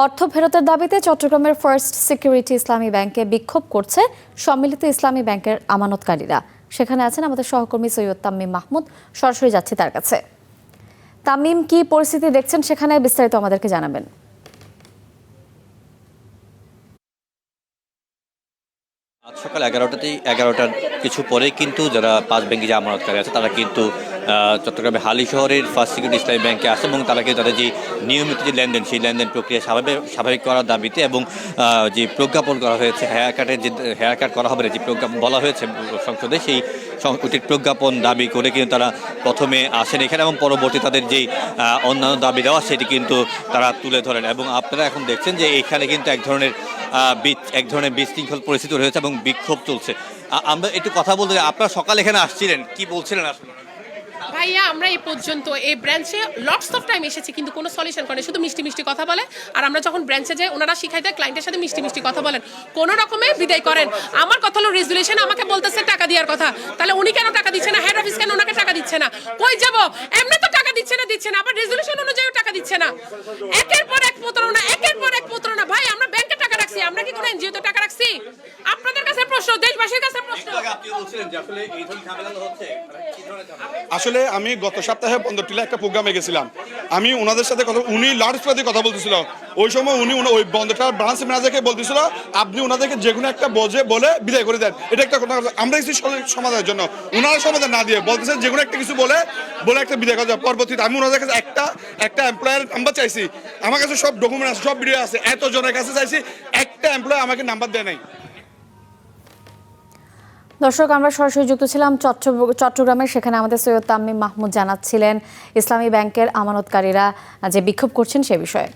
অর্থ ফেরতের দাবিতে চট্টগ্রামের ফার্স্ট সিকিউরিটি ইসলামী ব্যাংকে বিক্ষোভ করছে সম্মিলিত ইসলামী ব্যাংকের আমানতকারীরা। সেখানে আছেন আমাদের সহকর্মী সৈয়দ তামিম মাহমুদ। সরাসরি যাচ্ছি তার কাছে। তামিম, কি পরিস্থিতি দেখছেন সেখানে, বিস্তারিত আমাদেরকে জানাবেন। আজ সকাল 11টার কিছু পরেই কিন্তু যারা পাঁচ ব্যাংকে যে আমানতকারী আছে তারা কিন্তু চট্টগ্রামে হালি শহরের ফার্স্ট সিকিউরিটি ইসলামী ব্যাংকে আসে এবং তারা কিন্তু তাদের যে নিয়মিত যে লেনদেন সেই লেনদেন প্রক্রিয়া স্বাভাবিক করার দাবিতে এবং যে প্রজ্ঞাপন করা হয়েছে হেয়ার কাট করা হবে যে প্রজ্ঞাপন বলা হয়েছে সংসদে, সেই প্রজ্ঞাপন দাবি করে কিন্তু তারা প্রথমে আসেন এখানে এবং পরবর্তী তাদের যেই অন্যান্য দাবি দেওয়া সেটি কিন্তু তারা তুলে ধরেন। এবং আপনারা এখন দেখছেন যে এখানে কিন্তু এক ধরনের বিশৃঙ্খল পরিস্থিতি রয়েছে এবং বিক্ষোভ চলছে। আমরা একটু কথা বলতে, আপনারা সকালে এখানে আসছিলেন, কি বলছিলেন আসলে? ভাইয়া, আমরা এই পর্যন্ত এই ব্রাঞ্চে লটস অফ টাইম এসেছি কিন্তু কোনো সলিউশন করে, শুধু মিষ্টি মিষ্টি কথা বলে। আর আমরা যখন ব্রাঞ্চে যাই ওনারা শিখাই দেয় ক্লায়েন্টের সাথে মিষ্টি মিষ্টি কথা বলেন, কোনো রকমে বিদায় করেন। আমার কথা হলো রেজুলেশন আমাকে বলতেছে টাকা দেওয়ার কথা, তাহলে উনি কেন টাকা দিচ্ছে না? হেড অফিস কেন ওনাকে টাকা দিচ্ছে না? কই যাব? এমনি তো টাকা দিচ্ছে না, আবার রেজুলেশন অনুযায়ী টাকা দিচ্ছে না। একের পর এক প্রতারণা। ভাই, আমরা ব্যাংকে টাকা রাখছি, আমরা কি কোনো এনজিওতে টাকা রাখছি? আপনাদের কাছে প্রশ্ন, দেশবাসীর কাছে প্রশ্ন। আসলে আমি গত সপ্তাহে বন্দরটিলা একটা প্রোগ্রামে গেছিলাম, আমি ওনাদের সাথে কথা, উনি লাউড স্পিকারে কথা বলতেছিল। ওই সময় উনি ওই বন্দরটার ব্রাঞ্চ ম্যানেজারকে বলতেছিল আপনি ওনাদেরকে যে কোনো একটা বলে বিদায় করে দেন। এটা একটা কথা আমরা কিছু সমাধানের জন্য, ওনারা সমাধান না দিয়ে বলতেছেন যে কোনো একটা কিছু বলে একটা বিদায় করা যায়। পরবর্তীতে আমি ওনাদের কাছে একটা এমপ্লয়ের নাম্বার চাইছি, আমার কাছে সব ডকুমেন্ট আছে, সব ভিডিও আছে, এত জনের কাছে চাইছি, একটা এমপ্লয় আমাকে নাম্বার দেয় নাই। দর্শক, আমরা সরাসরি যুক্ত ছিলাম চট্টগ্রামের। সেখানে আমাদের সৈয়দ তামিম মাহমুদ জানাচ্ছিলেন ইসলামী ব্যাংকের আমানতকারীরা যে বিক্ষোভ করছেন সে বিষয়ে।